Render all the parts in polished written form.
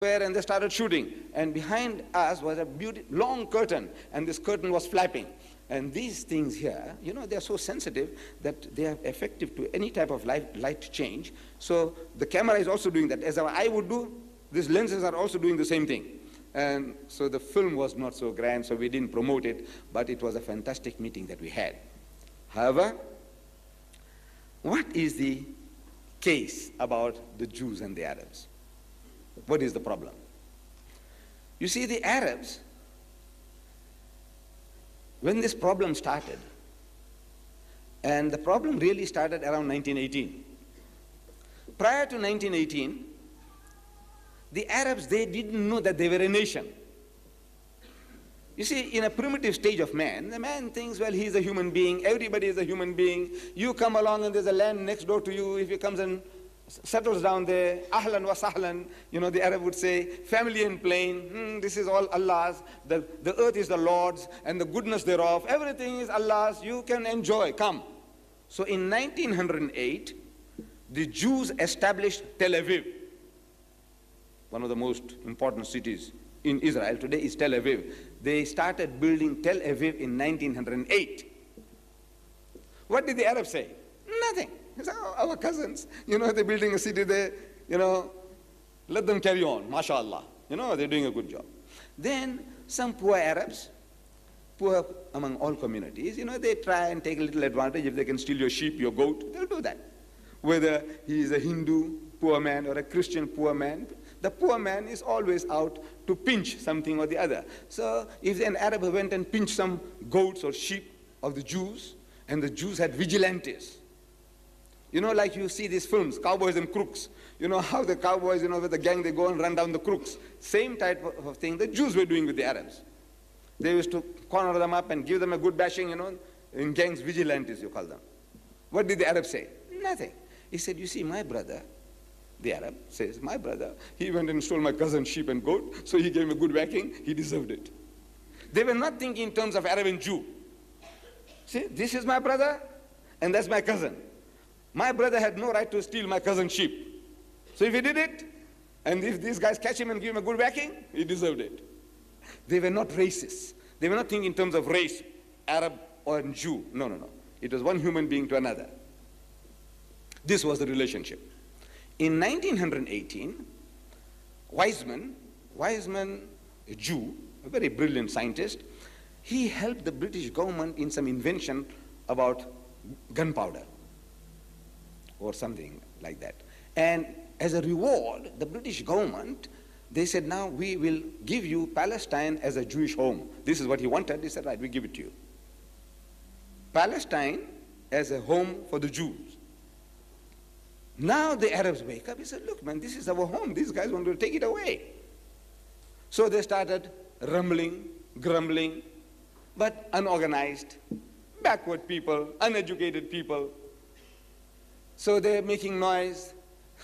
and they started shooting. And behind us was a long curtain, and this curtain was flapping. And these things here, you know, they are so sensitive that they are effective to any type of light change. So the camera is also doing that. As our eye would do, these lenses are also doing the same thing. And so the film was not so grand, so we didn't promote it, but it was a fantastic meeting that we had. However, what is the case about the Jews and the Arabs? What is the problem? You see, the Arabs, when this problem started, and the problem really started around 1918. Prior to 1918, the Arabs, they didn't know that they were a nation. You see, in a primitive stage of man, the man thinks, well, he's a human being, everybody is a human being. You come along and there's a land next door to you. If he comes and settles down there, ahlan wa sahlan, you know, the Arab would say, family and plain, this is all Allah's, the earth is the Lord's, and the goodness thereof, everything is Allah's, you can enjoy, come. So in 1908, the Jews established Tel Aviv, one of the most important cities in Israel today is Tel Aviv. They started building Tel Aviv in 1908. What did the Arabs say? Nothing. It's our cousins, you know, they're building a city there, you know, let them carry on, mashallah. You know, they're doing a good job. Then some poor Arabs, poor among all communities, you know, they try and take a little advantage. If they can steal your sheep, your goat, they'll do that. Whether he is a Hindu poor man or a Christian poor man, the poor man is always out to pinch something or the other. So if an Arab went and pinched some goats or sheep of the Jews, and the Jews had vigilantes, you know, like you see these films, cowboys and crooks. You know how the cowboys, you know, with the gang, they go and run down the crooks. Same type of thing the Jews were doing with the Arabs. They used to corner them up and give them a good bashing, you know, in gangs, vigilantes, you call them. What did the Arab say? Nothing. He said, you see, my brother, the Arab says, my brother, he went and stole my cousin's sheep and goat, so he gave him a good whacking, he deserved it. They were not thinking in terms of Arab and Jew. See, this is my brother, and that's my cousin. My brother had no right to steal my cousin's sheep. So if he did it, and if these guys catch him and give him a good whacking, he deserved it. They were not racist. They were not thinking in terms of race, Arab or Jew. No, no, no. It was one human being to another. This was the relationship. In 1918, Weizmann, a Jew, a very brilliant scientist, he helped the British government in some invention about gunpowder, or something like that. And as a reward, the British government, they said, now we will give you Palestine as a Jewish home. This is what he wanted. They said, right, we give it to you. Palestine as a home for the Jews. Now the Arabs wake up. He said, look, man, this is our home. These guys want to take it away. So they started rumbling, grumbling, but unorganized, backward people, uneducated people. So they're making noise,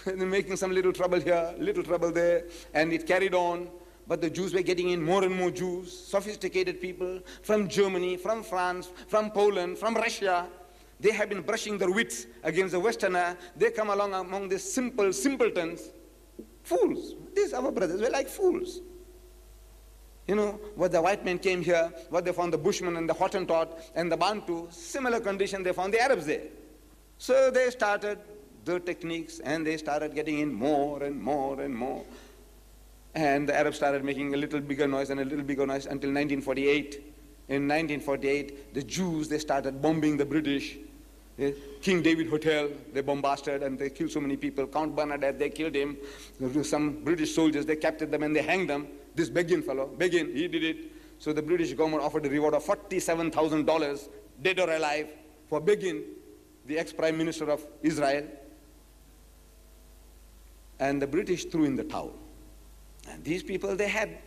they're making some little trouble here, little trouble there, and it carried on. But the Jews were getting in, more and more Jews, sophisticated people from Germany, from France, from Poland, from Russia. They have been brushing their wits against the Westerner. They come along among these simple simpletons, fools. These our brothers were like fools. You know, what the white men came here, what they found the Bushmen and the Hottentot and the Bantu, similar condition they found the Arabs there. So they started their techniques and they started getting in more and more and more. And the Arabs started making a little bigger noise and a little bigger noise until 1948. In 1948, the Jews, they started bombing the British. King David Hotel, they bombarded and they killed so many people. Count Bernadette, they killed him. Some British soldiers, they captured them and they hanged them. This Begin fellow, Begin, he did it. So the British government offered a reward of $47,000, dead or alive, for Begin, the ex-prime minister of Israel. And the British threw in the towel. And these people, they had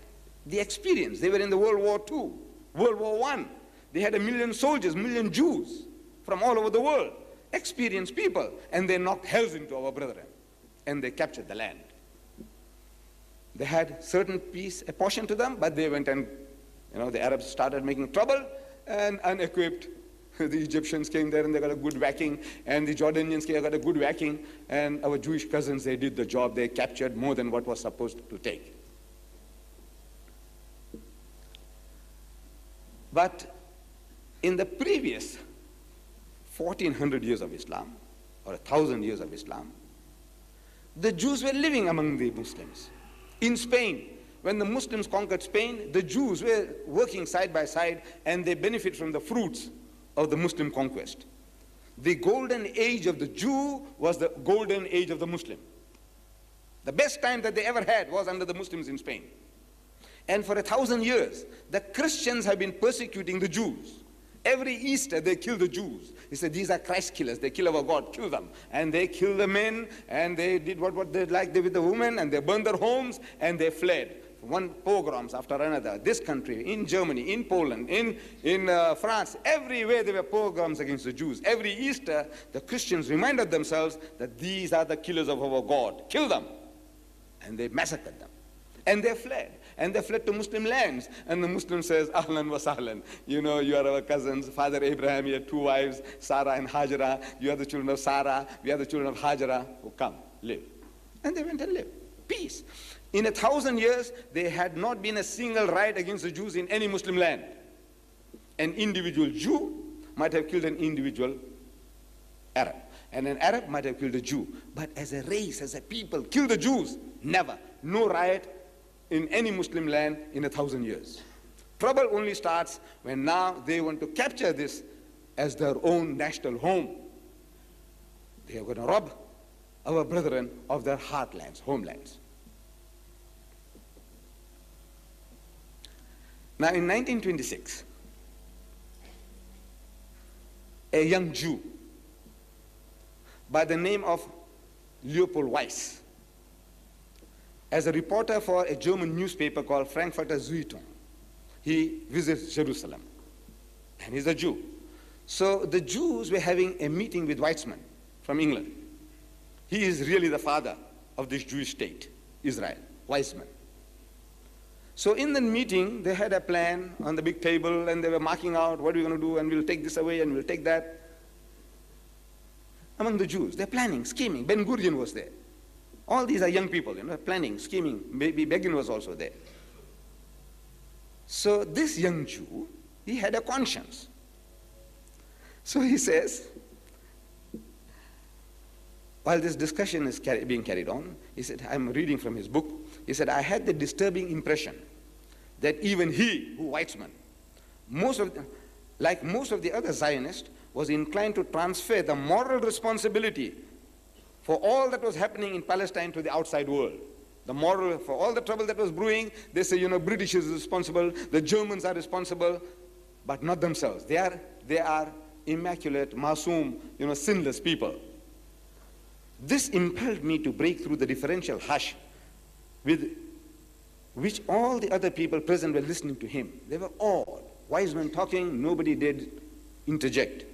the experience. They were in the World War II, World War I. They had 1 million soldiers, 1 million Jews from all over the world, experienced people, and they knocked hells into our brethren, and they captured the land. They had certain peace apportioned to them, but they went and, you know, the Arabs started making trouble, and unequipped, the Egyptians came there and they got a good whacking, and the Jordanians came and got a good whacking, and our Jewish cousins, they did the job. They captured more than what was supposed to take. But in the previous 1400 years of Islam, or 1000 years of Islam, the Jews were living among the Muslims. In Spain, when the Muslims conquered Spain, the Jews were working side by side, and they benefit from the fruits of the Muslim conquest. The golden age of the Jew was the golden age of the Muslim. The best time that they ever had was under the Muslims in Spain. And for 1000 years, the Christians have been persecuting the Jews. Every Easter, they kill the Jews. He said, these are Christ killers. They kill our God. Kill them. And they killed the men, and they did what they liked with the women, and they burned their homes, and they fled. One pogroms after another. This country, in Germany, in Poland, in France, everywhere there were pogroms against the Jews. Every Easter, the Christians reminded themselves that these are the killers of our God. Kill them. And they massacred them. And they fled. And they fled to Muslim lands. And the Muslim says, Ahlan wa sahlan. You know, you are our cousins. Father Abraham, he had 2 wives, Sarah and Hajara. You are the children of Sarah. We are the children of Hajara. Oh, come, live. And they went and lived. Peace. In 1000 years, there had not been a single riot against the Jews in any Muslim land. An individual Jew might have killed an individual Arab. And an Arab might have killed a Jew. But as a race, as a people, kill the Jews? Never. No riot in any Muslim land in 1000 years. Trouble only starts when now they want to capture this as their own national home. They are going to rob our brethren of their heartlands, homelands. Now in 1926, a young Jew by the name of Leopold Weiss, as a reporter for a German newspaper called Frankfurter Zeitung, he visits Jerusalem, and he's a Jew. So the Jews were having a meeting with Weizmann from England. He is really the father of this Jewish state, Israel, Weizmann. So in the meeting, they had a plan on the big table, and they were marking out what we're going to do, and we'll take this away, and we'll take that. Among the Jews, they're planning, scheming. Ben Gurion was there. All these are young people, planning, scheming. Maybe Begin was also there. So this young Jew, he had a conscience. So he says, while this discussion is being carried on, he said, I'm reading from his book, he said, I had the disturbing impression that even he, who Weizmann, like most of the other Zionists, was inclined to transfer the moral responsibility for all that was happening in Palestine to the outside world. The moral, for all the trouble that was brewing, they say, British is responsible, the Germans are responsible, but not themselves. They are immaculate, masoom, sinless people. This impelled me to break through the differential hush with which all the other people present were listening to him. They were awed. Weizmann talking, nobody did interject.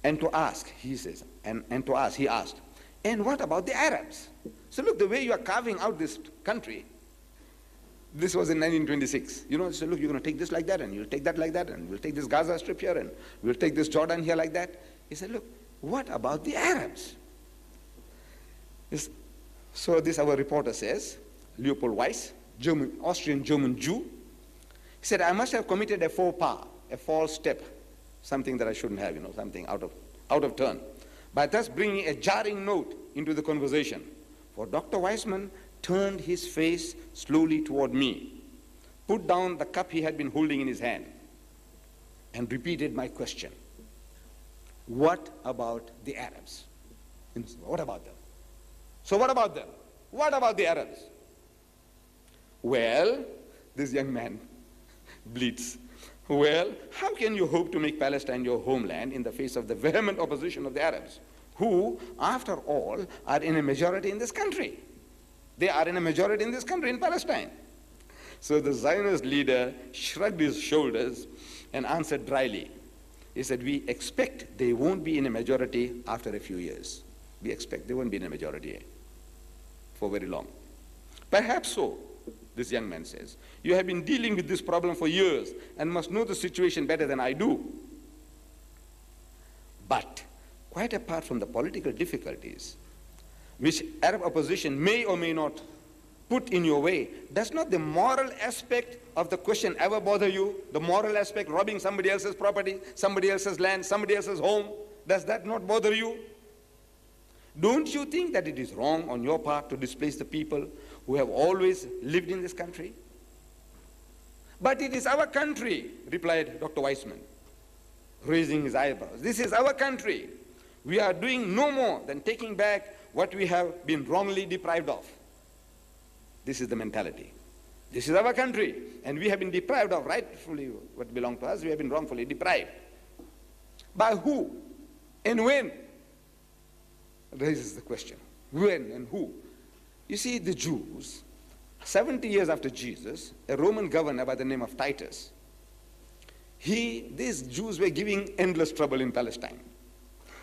And to ask, he says, and to ask, he asked, and what about the Arabs? So look, the way you are carving out this country, this was in 1926. So look, you're going to take this like that, and you'll take that like that, and we'll take this Gaza Strip here, and we'll take this Jordan here like that. He said, look, what about the Arabs? So this our reporter says, Leopold Weiss, Austrian-German Jew, he said, I must have committed a faux pas, a false step, something that I shouldn't have, something out of turn, by thus bringing a jarring note into the conversation. For Dr. Weizmann turned his face slowly toward me, put down the cup he had been holding in his hand, and repeated my question. What about the Arabs? What about them? So what about them? What about the Arabs? Well, this young man bleats. Well, how can you hope to make Palestine your homeland in the face of the vehement opposition of the Arabs, who, after all, are in a majority in this country? They are in a majority in this country, in Palestine. So the Zionist leader shrugged his shoulders and answered dryly. He said, we expect they won't be in a majority after a few years. We expect they won't be in a majority for very long. Perhaps so, this young man says. You have been dealing with this problem for years and must know the situation better than I do. But, quite apart from the political difficulties, which Arab opposition may or may not put in your way, does not the moral aspect of the question ever bother you? The moral aspect, robbing somebody else's property, somebody else's land, somebody else's home, does that not bother you? Don't you think that it is wrong on your part to displace the people who have always lived in this country? But it is our country, replied Dr. Weissman, raising his eyebrows. This is our country. We are doing no more than taking back what we have been wrongly deprived of. This is the mentality. This is our country, and we have been deprived of rightfully what belonged to us. We have been wrongfully deprived. By who and when? Raises the question. When and who? You see, the Jews, 70 years after Jesus, a Roman governor by the name of Titus, these Jews were giving endless trouble in Palestine.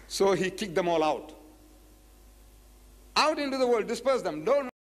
So he kicked them all out. Out into the world, dispersed them. Don't